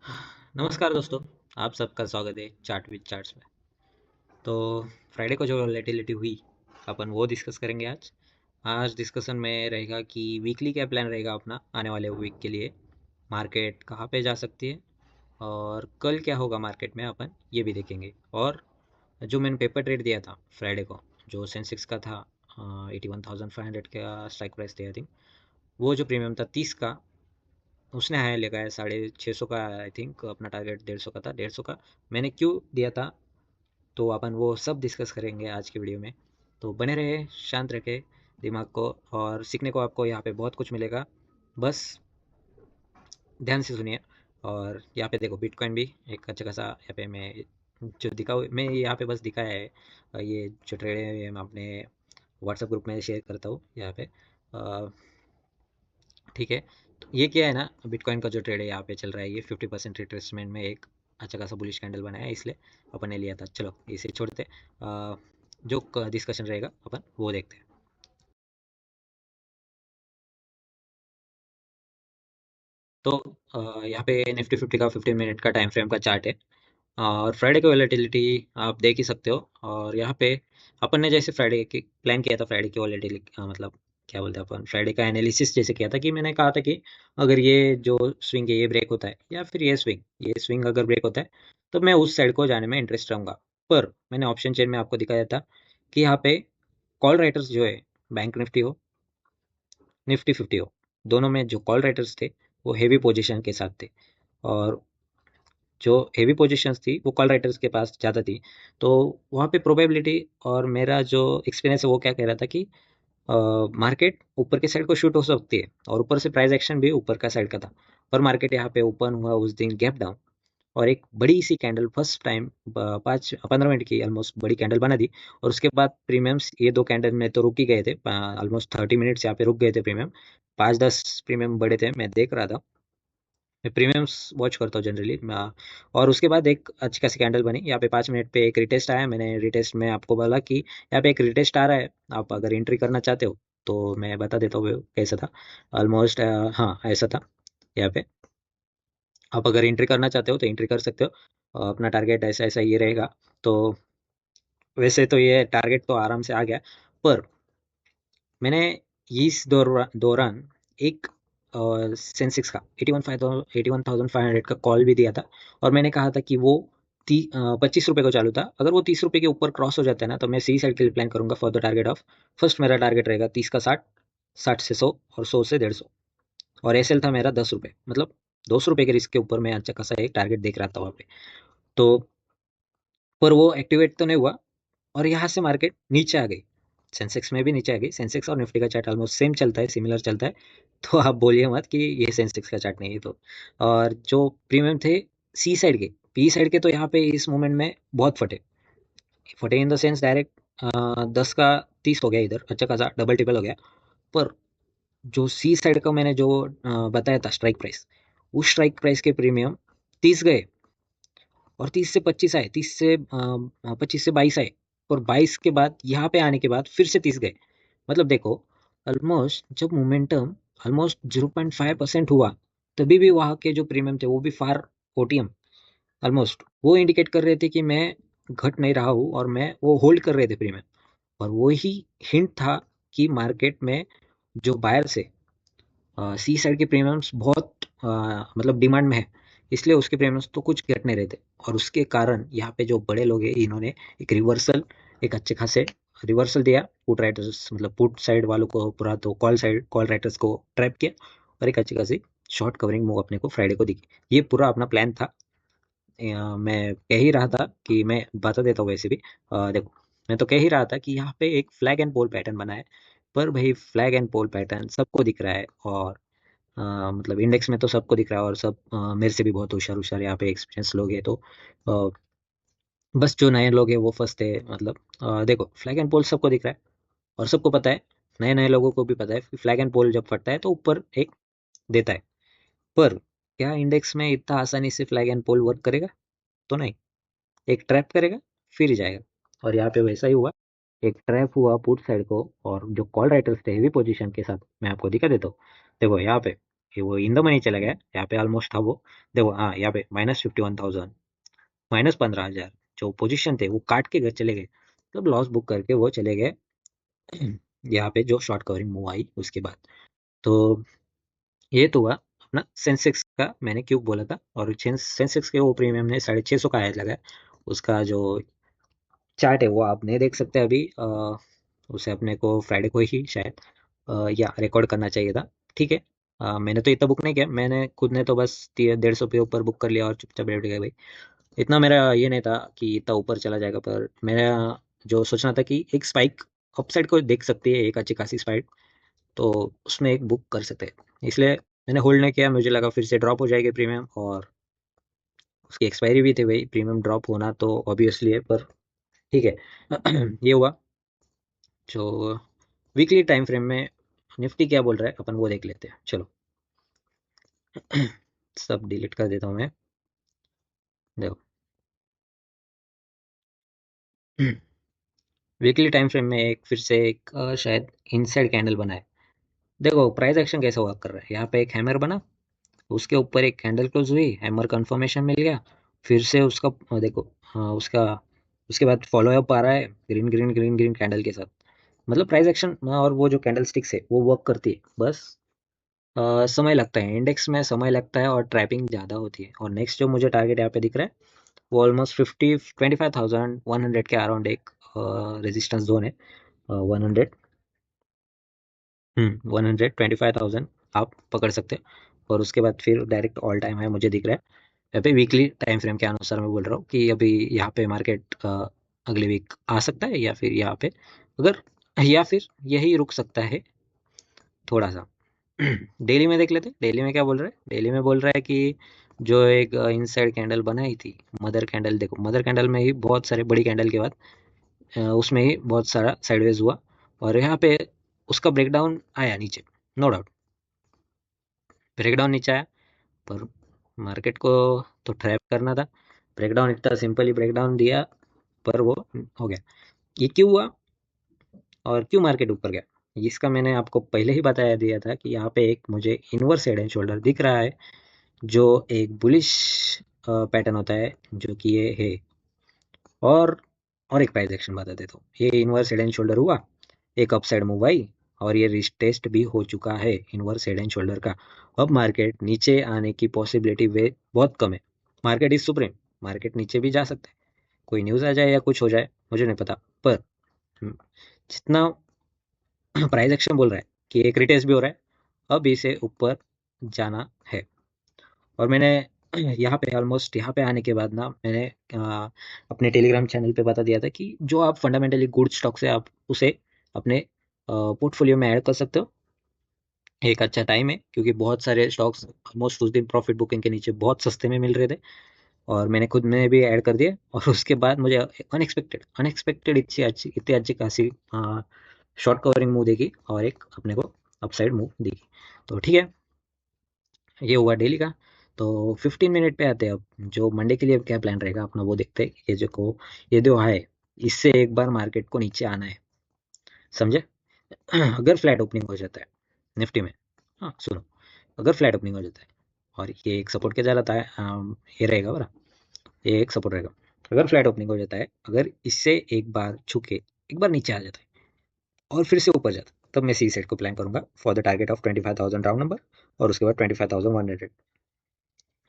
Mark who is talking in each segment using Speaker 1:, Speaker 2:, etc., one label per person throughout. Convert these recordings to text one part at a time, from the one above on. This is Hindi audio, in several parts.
Speaker 1: नमस्कार दोस्तों, आप सबका स्वागत है चार्ट विद चार्ट्स में। तो फ्राइडे को जो वोलेटिलिटी हुई, अपन वो डिस्कस करेंगे आज। आज डिस्कशन में रहेगा कि वीकली क्या प्लान रहेगा अपना आने वाले वीक के लिए, मार्केट कहाँ पे जा सकती है और कल क्या होगा मार्केट में, अपन ये भी देखेंगे। और जो मैंने पेपर ट्रेड दिया था फ्राइडे को, जो सेंसेक्स का था 81,500 का स्ट्राइक प्राइस थे आई थिंक, वो जो प्रीमियम था 30 का, उसने हाई लगाया 650 का। आई थिंक अपना टारगेट 150 का था, 150 का मैंने क्यों दिया था, तो अपन वो सब डिस्कस करेंगे आज की वीडियो में। तो बने रहे, शांत रखे दिमाग को, और सीखने को आपको यहाँ पे बहुत कुछ मिलेगा। बस ध्यान से सुनिए। और यहाँ पे देखो, बिटकॉइन भी एक अच्छा खासा यहाँ पे मैं यहाँ पे बस दिखाया है। ये जो ट्रेड है ये मैं अपने व्हाट्सएप ग्रुप में शेयर करता हूँ यहाँ पे। ठीक है, तो ये क्या है ना, बिटकॉइन का जो ट्रेड है यहाँ पे चल रहा है, ये 50% रिट्रेसमेंट में एक अच्छा खासा बुलिश कैंडल बनाया है, इसलिए अपन ने लिया था। चलो इसे छोड़ते, जो डिस्कशन रहेगा अपन वो देखते हैं। तो यहाँ पे निफ्टी 50 का 15 मिनट का टाइम फ्रेम का चार्ट है। और फ्राइडे की वॉलेटिलिटी आप देख ही सकते हो। और यहाँ पे अपन ने जैसे फ्राइडे की प्लान किया था, फ्राइडे की वॉलेटिलिटी मतलब क्या बोलते हैं अपन, फ्राइडे का एनालिसिस जैसे किया था कि मैंने कहा था कि अगर ये जो स्विंग है ये ब्रेक होता है, या फिर ये स्विंग अगर ब्रेक होता है, तो मैं उस साइड को जाने में इंटरेस्ट रहूंगा। पर मैंने ऑप्शन चेन में आपको दिखाया था कि यहाँ पे कॉल राइटर्स जो है, बैंक निफ्टी हो, निफ्टी 50 हो, दोनों में जो कॉल राइटर्स थे वो हेवी पोजीशन के साथ थे। और जो हेवी पोजीशंस थी वो कॉल राइटर्स के पास ज़्यादा थी। तो वहाँ पे प्रोबेबिलिटी, और मेरा जो एक्सपीरियंस है वो क्या कह रहा था कि मार्केट ऊपर के साइड को शूट हो सकती है, और ऊपर से प्राइस एक्शन भी ऊपर का साइड का था। पर मार्केट यहाँ पे ओपन हुआ उस दिन गैप डाउन, और एक बड़ी सी कैंडल फर्स्ट टाइम 5-15 मिनट की ऑलमोस्ट बड़ी कैंडल बना दी। और उसके बाद प्रीमियम्स ये दो कैंडल में तो रुक ही गए थे, ऑलमोस्ट 30 मिनट्स यहाँ पे रुक गए थे प्रीमियम। 5-10 प्रीमियम बड़े थे, मैं देख रहा था। मैं प्रीमियम्स वॉच करता हूँ जनरली। और उसके बाद एक अच्छी खासी कैंडल बनी यहाँ पे, 5 मिनट पे एक रिटेस्ट आया। मैंने रिटेस्ट में आपको बोला कि यहाँ पे एक रिटेस्ट आ रहा है, आप अगर एंट्री करना चाहते हो तो मैं बता देता हूँ कैसा था। ऑलमोस्ट हाँ ऐसा था यहाँ पे। आप अगर एंट्री करना चाहते हो तो एंट्री कर सकते हो। अपना टारगेट ऐसा ऐसा ये रहेगा। तो वैसे तो ये टारगेट तो आराम से आ गया, पर मैंने इस दौरान एक सेंसेक्स का 81,500 का कॉल भी दिया था। और मैंने कहा था कि वो 25 रुपये को चालू था, अगर वो 30 रुपये के ऊपर क्रॉस हो जाता है ना, तो मैं सी साइड के लिए प्लान करूंगा for the target of, first मेरा टारगेट रहेगा 30 का 60, 60 से 100, और 100 से 150। और एसएल था मेरा 10 रुपये, मतलब 200 रुपये के रिस्क के ऊपर मैं अच्छा खासा एक टारगेट देख रहा था वहाँ पे। तो पर वो एक्टिवेट तो नहीं हुआ, और यहाँ से मार्केट नीचे आ गई। सेंसेक्स में भी नीचे आ गई। सेंसेक्स और निफ्टी का चार्ट ऑलमोस्ट सेम चलता है, सिमिलर चलता है। तो आप बोलिए मत कि ये सेंसेक्स का चार्ट नहीं है तो। और जो प्रीमियम थे सी साइड के, पी साइड के, तो यहाँ पे इस मोमेंट में बहुत फटे। फटे इन द सेंस डायरेक्ट 10 का 30 हो गया, इधर अच्छा खासा डबल टिपल हो गया। पर जो सी साइड का मैंने जो बताया था स्ट्राइक प्राइस, उस स्ट्राइक प्राइस के प्रीमियम 30 गए, और 30 से 25 आए, 25 से 22 आए। और 22 के बाद यहाँ पे आने के बाद फिर से 30 गए। मतलब देखो, ऑलमोस्ट जब मोमेंटम ऑलमोस्ट 0.5% हुआ, तभी भी वहाँ के जो प्रीमियम थे वो भी फार ओटीएम, ऑलमोस्ट वो इंडिकेट कर रहे थे कि मैं घट नहीं रहा हूँ, और मैं वो होल्ड कर रहे थे प्रीमियम। और वही हिंट था कि मार्केट में जो बायर से सी साइड के प्रीमियम्स बहुत मतलब डिमांड में है, इसलिए उसके प्रीमियम्स तो कुछ घट नहीं रहे थे। और उसके कारण यहाँ पे जो बड़े लोग हैं, इन्होंने एक रिवर्सल, एक अच्छे खासे रिवर्सल दिया पुट राइटर्स, मतलब पुट साइड वालों को पूरा, तो कॉल राइटर्स को ट्रैप किया, और एक अच्छी खासी शॉर्ट कवरिंग मूव अपने को फ्राइडे को दिखी। ये पूरा अपना प्लान था। मैं कह ही रहा था कि मैं बता देता हूँ वैसे भी। देखो, मैं तो कह ही रहा था कि यहाँ पे एक फ्लैग एंड पोल पैटर्न बना है। पर भाई फ्लैग एंड पोल पैटर्न सबको दिख रहा है, और मतलब इंडेक्स में तो सबको दिख रहा है, और सब मेरे से भी बहुत होशियार होशियार यहाँ पे एक्सपीरियंस लोग हैं। तो अ, बस जो नए लोग हैं वो फंसते हैं। मतलब देखो, फ्लैग एंड पोल सबको दिख रहा है, और सबको पता है, नए नए लोगों को भी पता है कि फ्लैग एंड पोल जब फटता है तो ऊपर एक देता है। पर क्या इंडेक्स में इतना आसानी से फ्लैग एंड पोल वर्क करेगा? तो नहीं। एक ट्रैप करेगा, फिर जाएगा। और यहाँ पे वैसा ही हुआ, एक ट्रैप हुआ पुट साइड को, और जो कॉल राइटर्स थे हेवी पोजीशन के साथ, मैं आपको दिखा देता हूँ। देखो यहाँ पे कि वो इन द मनी चला गया, यहाँ पे ऑलमोस्ट था वो। देखो हाँ, यहाँ पे -51,000, -15,000 जो पोजीशन थे वो काट के घर चले गए, मतलब लॉस बुक करके वो चले गए। यहाँ पे जो शॉर्ट कवरिंग मूव आई उसके बाद। तो ये तो हुआ अपना सेंसेक्स का, मैंने क्यों बोला था। और सेंसेक्स के वो प्रीमियम ने 650 का आया लगा, उसका जो चार्ट है वो आप नहीं देख सकते अभी। उसे अपने को फ्राइडे को ही शायद या रिकॉर्ड करना चाहिए था। ठीक है। मैंने तो इतना बुक नहीं किया, मैंने खुद ने तो बस 150 पे ऊपर बुक कर लिया और चुपचाप बैठ गया भाई। इतना मेरा ये नहीं था कि इतना ऊपर चला जाएगा, पर मेरा जो सोचना था कि एक स्पाइक अपसाइड को देख सकती है, एक अच्छी खासी स्पाइक, तो उसमें एक बुक कर सकते हैं। इसलिए मैंने होल्ड नहीं किया, मुझे लगा फिर से ड्रॉप हो जाएगी प्रीमियम, और उसकी एक्सपायरी भी थी भाई, प्रीमियम ड्रॉप होना तो ऑब्वियसली है, पर ठीक है। ये हुआ। जो वीकली टाइम फ्रेम में निफ्टी क्या बोल रहा है अपन वो देख लेते हैं, चलो। सब डिलीट कर देता हूँ मैं। देखो, वीकली टाइम फ्रेम में एक फिर से एक शायद इनसाइड कैंडल बना है। देखो प्राइस एक्शन कैसा वर्क कर रहा है, यहाँ पे एक हैमर बना, उसके ऊपर एक कैंडल क्लोज हुई, हैमर कंफर्मेशन मिल गया, फिर से उसका देखो, हाँ उसका उसके बाद फॉलो अप आ रहा है green green green green candle के साथ। मतलब प्राइस एक्शन और वो जो कैंडल स्टिक्स है वो वर्क करती है, बस समय लगता है, इंडेक्स में समय लगता है और ट्रैपिंग ज़्यादा होती है। और नेक्स्ट जो मुझे टारगेट यहाँ पे दिख रहा है वो ऑलमोस्ट 25,100 के अराउंड एक रेजिस्टेंस जोन है। 100, 125,000 आप पकड़ सकते हैं। और उसके बाद फिर डायरेक्ट ऑल टाइम है मुझे दिख रहा है यहाँ पे, वीकली टाइम फ्रेम के अनुसार मैं बोल रहा हूँ कि अभी यहाँ पे मार्केट अगले वीक आ सकता है, या फिर यहाँ पे अगर, या फिर यही रुक सकता है थोड़ा सा। डेली में देख लेते हैं, डेली में क्या बोल रहा है। डेली में बोल रहा है कि जो एक इनसाइड कैंडल बनाई थी मदर कैंडल, देखो मदर कैंडल में ही बहुत सारे बड़ी कैंडल के बाद उसमें ही बहुत सारा साइडवेज हुआ, और यहाँ पे उसका ब्रेकडाउन आया नीचे, नो डाउट ब्रेकडाउन नीचे आया, पर मार्केट को तो ट्रैप करना था। ब्रेकडाउन इतना सिंपली ब्रेकडाउन दिया, पर वो हो गया। ये क्यों हुआ और क्यों मार्केट ऊपर गया, इसका मैंने आपको पहले ही बताया दिया था कि यहाँ पे एक मुझे इनवर्स हेड एंड शोल्डर दिख रहा है, जो एक बुलिश पैटर्न होता है, जो कि ये है। और और एक प्राइस एक्शन बता देता हूँ, ये इनवर्स हेड एंड शोल्डर हुआ, एक अपसाइड मूव आई, और ये रिटेस्ट भी हो चुका है इनवर्स हेड एंड शोल्डर का। अब मार्केट नीचे आने की पॉसिबिलिटी वे बहुत कम है। मार्केट इज सुप्रीम, मार्केट नीचे भी जा सकता है, कोई न्यूज़ आ जाए या कुछ हो जाए मुझे नहीं पता, पर जितना प्राइस एक्शन बोल रहा है कि एक रिटेस्ट भी हो रहा है, अब इसे ऊपर जाना है। और मैंने यहाँ पे ऑलमोस्ट यहाँ पे आने के बाद ना मैंने अपने टेलीग्राम चैनल पे बता दिया था कि जो आप फंडामेंटली गुड स्टॉक्स है आप उसे अपने पोर्टफोलियो में ऐड कर सकते हो। एक अच्छा टाइम है क्योंकि बहुत सारे स्टॉक्स ऑलमोस्ट उस दिन प्रॉफिट बुकिंग के नीचे बहुत सस्ते में मिल रहे थे, और मैंने खुद में भी ऐड कर दिए। और उसके बाद मुझे अनएक्सपेक्टेड अनएक्सपेक्टेड इतनी अच्छी खासी शॉर्ट कवरिंग मूव देगी, और एक अपने को अपसाइड मूव देगी। तो ठीक है, ये हुआ डेली का। तो 15 मिनट पे आते हैं अब, जो मंडे के लिए क्या प्लान रहेगा अपना वो देखते हैं। ये जो है, इससे एक बार मार्केट को नीचे आना है, समझे। अगर फ्लैट ओपनिंग हो जाता है निफ्टी में, हाँ सुनो, अगर फ्लैट ओपनिंग हो जाता है और ये एक सपोर्ट के जा रहा है, ये रहेगा बरा, ये एक सपोर्ट रहेगा। अगर फ्लैट ओपनिंग हो जाता है, अगर इससे एक बार छुके एक बार नीचे आ जाता है और फिर से ऊपर जाता है, तब मैं सी सेट को प्लान करूंगा for the target of 25,000 round number, और उसके बाद 25,100।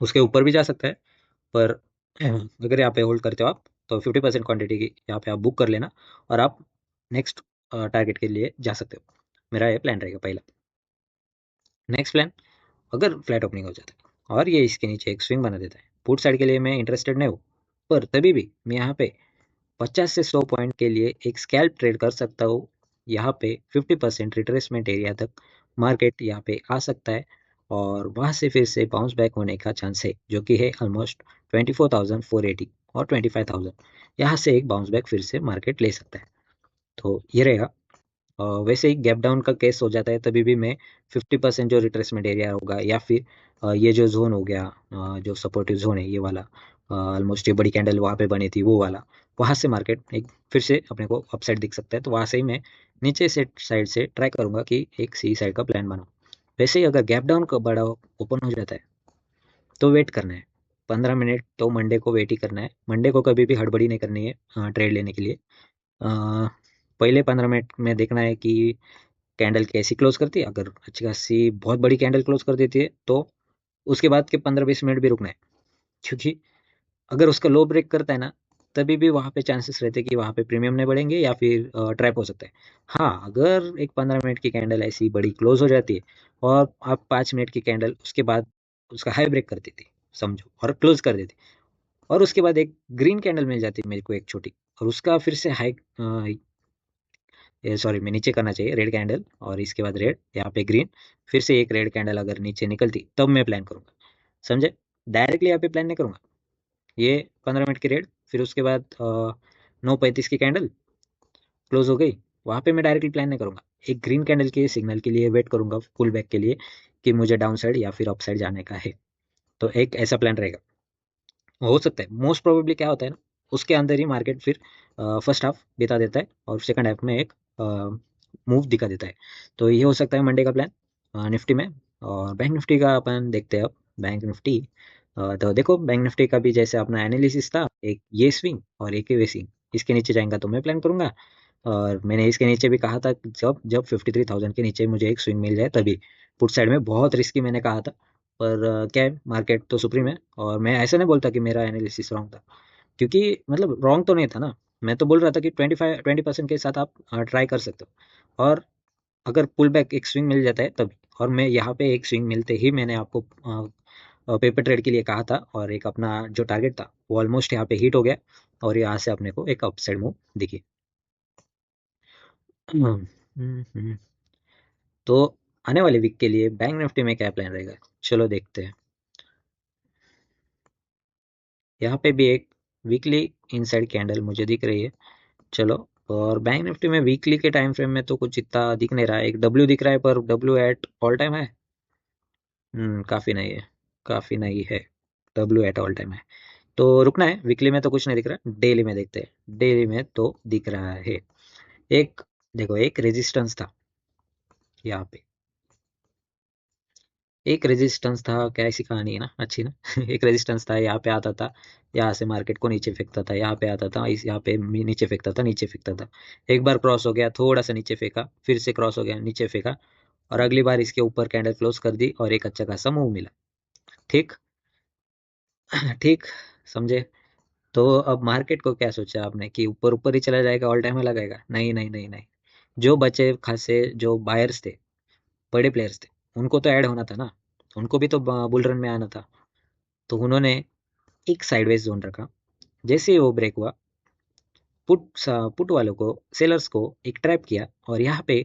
Speaker 1: उसके ऊपर भी जा सकता है, पर अगर यहाँ पे होल्ड करते हो आप, तो 50% क्वांटिटी की यहाँ पे आप बुक कर लेना, और आप नेक्स्ट टारगेट के लिए जा सकते हो। मेरा ये प्लान रहेगा पहला। नेक्स्ट प्लान, अगर फ्लैट ओपनिंग हो जाता है और ये इसके नीचे एक स्विंग बना देता है, पुट साइड के लिए मैं इंटरेस्टेड नहीं हूँ, पर तभी भी मैं यहाँ पे 50 से 100 पॉइंट के लिए एक स्कैल्प ट्रेड कर सकता हूँ। यहाँ पे 50% रिट्रेसमेंट एरिया तक मार्केट यहाँ पे आ सकता है, और वहाँ से फिर से बाउंस बैक होने का चांस है, जो कि है ऑलमोस्ट 24,480 और 25,000। यहाँ से एक बाउंस बैक फिर से मार्केट ले सकता है। तो ये रहेगा। वैसे ही गैप डाउन का केस हो जाता है, तभी भी मैं 50% जो रिट्रेसमेंट एरिया होगा, या फिर ये जो जोन हो गया, जो सपोर्टिव जोन है ये वाला, ऑलमोस्ट ये बड़ी कैंडल वहाँ पे बनी थी वो वाला, वहाँ से मार्केट एक फिर से अपने को अपसाइड दिख सकता है। तो वहाँ से ही मैं नीचे से साइड से ट्राई करूंगा कि एक सी साइड का प्लान बनाऊँ। वैसे ही अगर गैप डाउन का बड़ा ओपन हो जाता है तो वेट करना है 15 मिनट। तो मंडे को वेट ही करना है, मंडे को कभी भी हड़बड़ी नहीं करनी है ट्रेड लेने के लिए। अ, पहले 15 मिनट में देखना है कि कैंडल कैसी क्लोज करती है। अगर अच्छी खासी बहुत बड़ी कैंडल क्लोज कर देती है तो उसके बाद के 15-20 मिनट भी रुकना है, क्योंकि अगर उसका लो ब्रेक करता है ना, तभी भी वहाँ पे चांसेस रहते हैं कि वहाँ पे प्रीमियम नहीं बढ़ेंगे या फिर ट्रैप हो सकता है। हाँ, अगर एक 15 मिनट की कैंडल ऐसी बड़ी क्लोज हो जाती है और आप 5 मिनट की कैंडल उसके बाद उसका हाई ब्रेक कर देती, समझो, और क्लोज कर देती, और उसके बाद एक ग्रीन कैंडल मिल जाती मेरे को एक छोटी, और उसका फिर से हाई, सॉरी, मैं नीचे करना चाहिए रेड कैंडल और इसके बाद रेड, यहाँ पे ग्रीन, फिर से एक रेड कैंडल अगर नीचे निकलती तब मैं प्लान करूंगा, समझे। डायरेक्टली यहाँ पे प्लान नहीं करूंगा। ये 15 मिनट की रेड, फिर उसके बाद 9:35 की कैंडल क्लोज हो गई, वहां पे मैं डायरेक्टली प्लान नहीं करूंगा। एक ग्रीन कैंडल के सिग्नल के लिए वेट करूंगा पुल बैक के लिए, कि मुझे डाउन साइड या फिर अप साइड जाने का है। तो एक ऐसा प्लान रहेगा। हो सकता है मोस्ट प्रोबेबली क्या होता है ना, उसके अंदर ही मार्केट फिर फर्स्ट हाफ बिता देता है और सेकंड हाफ में एक मूव दिखा देता है। तो ये हो सकता है मंडे का प्लान निफ्टी में। और बैंक निफ्टी का अपन देखते हैं अब। बैंक निफ्टी, तो देखो बैंक निफ्टी का भी जैसे अपना एनालिसिस था, एक ये स्विंग और एक ये स्विंग, इसके नीचे जाएगा तो मैं प्लान करूंगा। और मैंने इसके नीचे भी कहा था कि जब जब 53,000 के नीचे मुझे एक स्विंग मिल जाए तभी। पुट साइड में बहुत रिस्की मैंने कहा था, पर क्या है, मार्केट तो सुप्रीम है और मैं ऐसा नहीं बोलता कि मेरा एनालिसिस रॉन्ग था, क्योंकि मतलब रॉन्ग तो नहीं था ना। मैं तो बोल रहा था कि 20% के साथ आप ट्राई कर सकते हो, और अगर पुल बैक एक स्विंग मिल जाता है तभी। और मैं यहाँ पे एक स्विंग मिलते ही मैंने आपको पेपर ट्रेड के लिए कहा था, और एक अपना जो टारगेट था वो ऑलमोस्ट यहाँ पे हिट हो गया, और यहाँ से अपने को एक अपसाइड मूव दिखी। तो आने वाले वीक के लिए बैंक निफ्टी में क्या प्लान रहेगा, चलो देखते हैं। यहाँ पे भी एक वीकली इनसाइड कैंडल मुझे दिख रही है, चलो। और बैंक निफ्टी में वीकली के टाइम फ्रेम में तो कुछ इतना दिख नहीं रहा है। एक डब्ल्यू दिख रहा है, पर डब्ल्यू एट ऑल टाइम है। काफी नहीं है, काफी नहीं है, डब्ल्यू एट ऑल टाइम है। तो रुकना है, वीकली में तो कुछ नहीं दिख रहा, डेली में देखते हैं। डेली में तो दिख रहा है एक, देखो एक रेजिस्टेंस था यहाँ पे, एक रेजिस्टेंस था, क्या ऐसी कहानी है ना अच्छी ना। एक रेजिस्टेंस था, यहाँ पे आता था, यहाँ से मार्केट को नीचे फेंकता था, यहाँ पे आता था, इस यहाँ पे नीचे फेंकता था, नीचे फेंकता था। एक बार क्रॉस हो गया, थोड़ा सा नीचे फेंका, फिर से क्रॉस हो गया, नीचे फेंका, और अगली बार इसके ऊपर कैंडल क्लोज कर दी और एक अच्छा खासा मूव मिला। ठीक। ठीक, समझे। तो अब मार्केट को क्या सोचा आपने कि ऊपर ऊपर ही चला जाएगा, ऑल टाइम में लगाएगा? नहीं नहीं नहीं नहीं। जो बचे खासे जो बायर्स थे, बड़े प्लेयर्स थे, उनको तो ऐड होना था ना, उनको भी तो बुल रन में आना था। तो उन्होंने एक साइडवेज जोन रखा। जैसे ही वो ब्रेक हुआ, पुट पुट वालों को, सेलर्स को एक ट्रैप किया, और यहाँ पे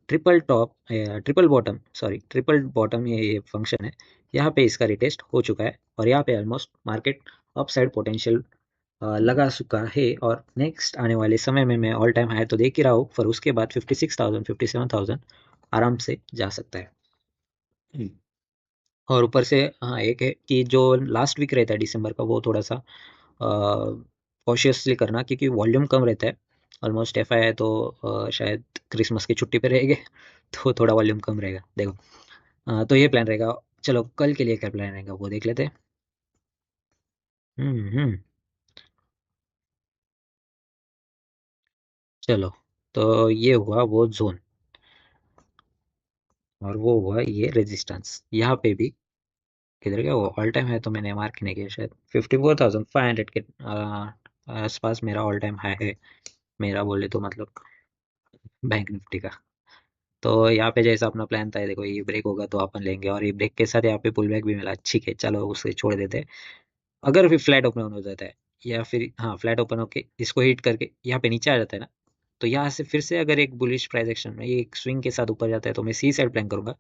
Speaker 1: triple top, triple bottom, sorry triple bottom, ये फंक्शन है, यहाँ पे इसका रिटेस्ट हो चुका है, और यहाँ पे ऑलमोस्ट मार्केट अपसाइड पोटेंशियल लगा चुका है। और नेक्स्ट आने वाले समय में मैं ऑल टाइम हाई तो देख ही रहा हूँ, पर उसके बाद 56,000 57,000 आराम से जा सकता है। हम्म। और ऊपर से हाँ, एक है कि जो लास्ट वीक रहता है दिसंबर का, वो थोड़ा सा कॉशियसली करना, क्योंकि वॉल्यूम कम रहता है। ऑलमोस्ट एफ आई है तो शायद क्रिसमस की छुट्टी पे रहेंगे, तो थोड़ा वॉल्यूम कम रहेगा, देखो। तो ये प्लान रहेगा। चलो कल के लिए क्या प्लान रहेगा वो देख लेते हैं। हम्म। चलो, तो ये हुआ वो जोन, और वो हुआ ये रेजिस्टेंस। यहाँ पे भी किधर गया वो ऑल टाइम है, तो मैंने मार्क नहीं किया शायद। 54,500 के आसपास मेरा ऑल टाइम हाई है, मेरा बोले तो मतलब बैंक निफ्टी का। तो यहाँ पे जैसा अपना प्लान था, ये देखो ये ब्रेक होगा तो अपन लेंगे, और ये ब्रेक के साथ यहाँ पे पुल बैक भी मिला, ठीक है, चलो उसे छोड़ देते हैं। अगर फिर फ्लैट ओपन हो जाता है, या फिर हाँ फ्लैट ओपन होके इसको हिट करके यहाँ पे नीचे आ जाता है ना, तो यहाँ से फिर से अगर एक बुलिश प्राइस एक्शन में ये एक स्विंग के साथ ऊपर जाता है, तो मैं सी साइड प्लान करूंगा।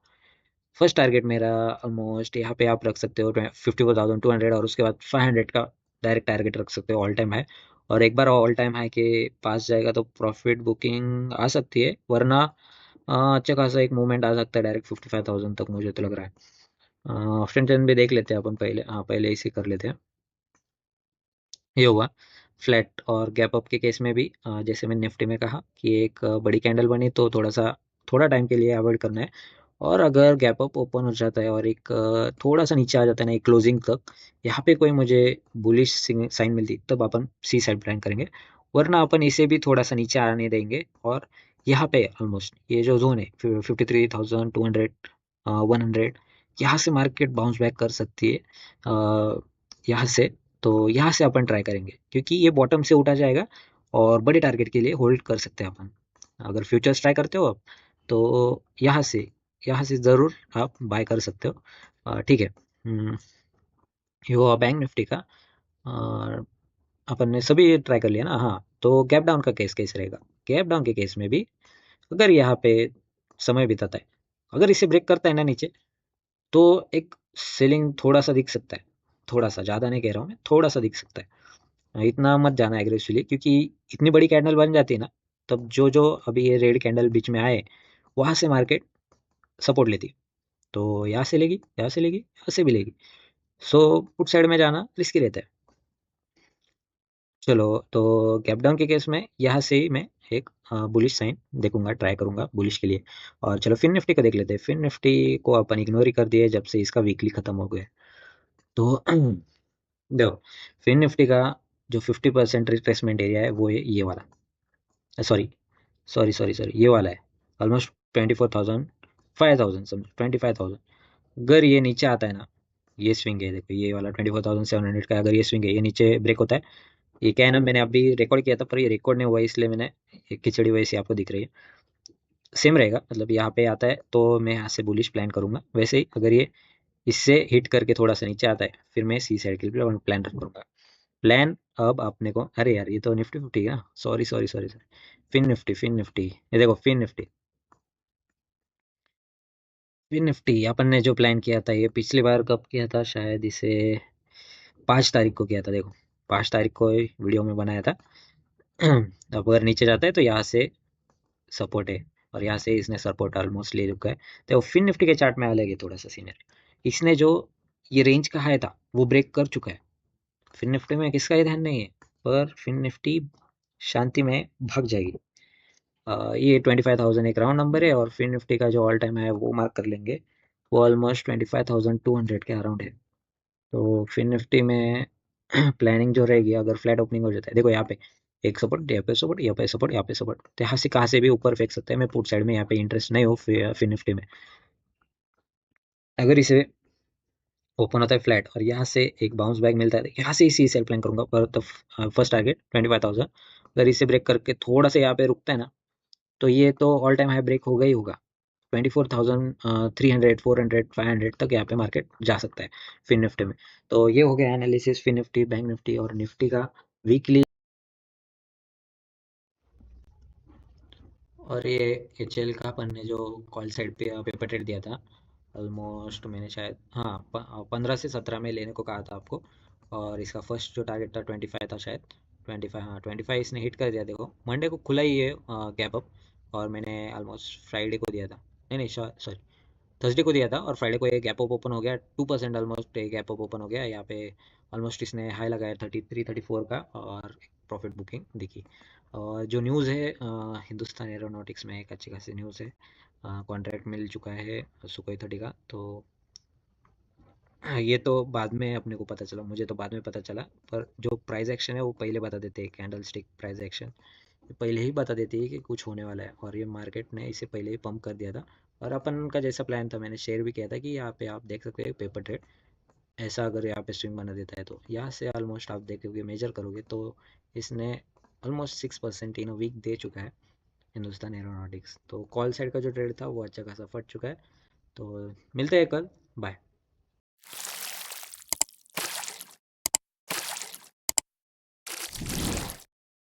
Speaker 1: फर्स्ट टारगेट मेरा ऑलमोस्ट यहाँ पे आप रख सकते हो 54,200, और उसके बाद 500 का डायरेक्ट टारगेट रख सकते हो ऑल टाइम हाई। और एक बार ऑल टाइम हाई के पास जाएगा तो प्रॉफिट बुकिंग आ सकती है, वरना अच्छा खासा एक मूवमेंट आ सकता है डायरेक्ट 55,000 तक, मुझे तो लग रहा है। ऑप्शन चैन भी देख लेते हैं अपन पहले, हाँ पहले इसे कर लेते हैं। ये हुआ फ्लैट और गैप अप के केस में भी, जैसे मैंने निफ्टी में कहा कि एक बड़ी कैंडल बनी तो थोड़ा सा, थोड़ा टाइम के लिए अवॉइड करना है। और अगर गैप अप ओपन हो जाता है और एक थोड़ा सा नीचे आ जाता है ना एक क्लोजिंग तक, यहाँ पे कोई मुझे बुलिश साइन मिलती तब अपन सी साइड प्लान करेंगे, वरना अपन इसे भी थोड़ा सा नीचे आने देंगे। और यहाँ पे ऑलमोस्ट ये जो जोन है 53,200 100, यहाँ से मार्केट बाउंस बैक कर सकती है यहाँ से। तो यहाँ से अपन ट्राई करेंगे क्योंकि ये बॉटम से उठा जाएगा और बड़े टारगेट के लिए होल्ड कर सकते हैं अपन। अगर फ्यूचर्स ट्राई करते हो आप तो यहाँ से ज़रूर आप बाय कर सकते हो। ठीक है। ये हुआ बैंक निफ्टी का। और अपन ने सभी ट्राई कर लिया ना। हाँ, तो गैप डाउन का केस कैसे रहेगा? गैप डाउन के केस में भी अगर यहाँ पे समय बिताता है, अगर इसे ब्रेक करता है ना नीचे, तो एक सेलिंग थोड़ा सा दिख सकता है। थोड़ा सा, ज़्यादा नहीं कह रहा हूँ मैं, थोड़ा सा दिख सकता है। इतना मत जाना एग्रेसिवली, क्योंकि इतनी बड़ी कैंडल बन जाती है ना, तब जो जो अभी ये रेड कैंडल बीच में आए, वहां से मार्केट सपोर्ट लेती है। तो यहाँ से लेगी, यहाँ से लेगी, यहाँ से भी लेगी। सो पुट साइड में जाना रिस्की रहता है। चलो, तो गैप डाउन के केस में यहाँ से ही मैं एक बुलिश साइन देखूंगा, ट्राई करूंगा बुलिश के लिए। और चलो फिन निफ्टी को देख लेते हैं। फिन निफ्टी को अपन इग्नोर ही कर दिए जब से इसका वीकली खत्म हो गया। तो देखो, फिन निफ्टी का जो 50% रिट्रेसमेंट एरिया है वो है ये वाला। सॉरी सॉरी सॉरी, ये वाला है। ऑलमोस्ट 24,000, 5,000, समझो 25,000। अगर ये नीचे आता है ना, ये स्विंग है, देखो ये वाला 24,700 का, अगर ये स्विंग है, ये नीचे ब्रेक होता है। ये क्या है ना, मैंने अभी रिकॉर्ड किया था पर ये रिकॉर्ड नहीं हुआ, इसलिए मैंने एक खिचड़ी वैसी आपको दिख रही है। सेम रहेगा, मतलब यहाँ पे आता है तो मैं यहाँ से बुलिश प्लान करूंगा। वैसे ही अगर ये इससे हिट करके थोड़ा सा नीचे आता है, फिर मैं सी साइड के लिए प्लान करूंगा। प्लान अब अपने को, अरे यार ये तो निफ्टी फिफ्टी है ना, sorry sorry sorry sorry, Fin Nifty, Fin Nifty, ये देखो फिन निफ्टी। फिन निफ्टी अपन ने जो प्लान किया था, ये पिछली बार कब किया था, शायद इसे 5 तारीख को किया था। देखो 5 तारीख को वीडियो में बनाया था। अब अगर नीचे जाता है तो यहाँ से सपोर्ट है, और यहाँ से इसने सपोर्ट ऑलमोस्ट ले रखा है। तो फिन निफ्टी के चार्ट में अलग है थोड़ा सा सीनियर। इसने जो ये रेंज का हाई था वो ब्रेक कर चुका है। फिन निफ्टी में किसका ही ध्यान नहीं है, पर फिन निफ्टी शांति में भाग जाएगी। ये 25,000 एक राउंड नंबर है, और फिन निफ्टी का जो ऑल टाइम है वो मार्क कर लेंगे। वो ऑलमोस्ट 25,200 के अराउंड है। तो फिन निफ्टी में प्लानिंग जो रहेगी, अगर फ्लैट ओपनिंग हो जाता है, देखो यहाँ पे एक सपोर्ट, यहाँ पे सपोर्ट, यहाँ पे सपोर्ट, यहाँ पे सपोर्ट, तो यहाँ से कहाँ से भी ऊपर फेंक सकते हैं। मैं पुट साइड में यहाँ पे इंटरेस्ट नहीं हो फिन निफ्टी में। अगर इसे ओपन होता है फ्लैट और यहाँ से एक बाउंस बैक मिलता है, यहाँ से इसी सेल प्लान करूंगा। पर तो फर्स्ट टारगेट 25,000। अगर इसे ब्रेक करके थोड़ा सा यहाँ पे रुकता है ना, तो ये तो ऑल टाइम हाई ब्रेक होगा ही होगा। 24,300, 400, 500 तक यहाँ पे मार्केट जा सकता है फिन निफ्टी में। तो ये हो गया analysis Fin Nifty, Bank Nifty और निफ्टी का वीकली। और ये एचएल का अपन ने जो कॉल साइड पे पेपर ट्रेड दिया था, ऑलमोस्ट मैंने शायद, हाँ, 15 से 17 में लेने को कहा था आपको। और इसका फर्स्ट जो टारगेट था 25 था शायद। 25, हाँ 25 इसने हिट कर दिया। देखो मंडे को खुला ही है गैप अप, और मैंने ऑलमोस्ट फ्राइडे को दिया था, नहीं नहीं सॉरी, थर्सडे को दिया था, और फ्राइडे को ये गैप अप ओपन हो गया 2%, ऑलमोस्ट ये गैप अप ओपन हो गया यहाँ पे। ऑलमोस्ट इसने हाई लगाया 33, 34 का, और प्रॉफिट बुकिंग दिखी। और जो न्यूज़ है हिंदुस्तान एरोनॉटिक्स में एक अच्छी खासी न्यूज़ है। कॉन्ट्रैक्ट मिल चुका है सुकोई 30 का। तो ये तो बाद में अपने को पता चला, मुझे तो बाद में पता चला। पर जो प्राइस एक्शन है वो पहले बता देते हैं, कैंडल स्टिक प्राइस एक्शन पहले ही बता देती है कि कुछ होने वाला है, और ये मार्केट ने इसे पहले ही पंप कर दिया था। और अपन का जैसा प्लान था, मैंने शेयर भी किया था कि यहाँ पे आप देख सकते हैं पेपर ट्रेड ऐसा, अगर यहाँ पे स्विंग बना देता है तो यहाँ से ऑलमोस्ट आप देखोगे, मेजर करोगे तो इसने ऑलमोस्ट 6% इन वीक दे चुका है हिंदुस्तान एरोनॉटिक्स। तो कॉल साइड का जो ट्रेड था वो अच्छा खासा फट चुका है। तो मिलते हैं कल। बाय।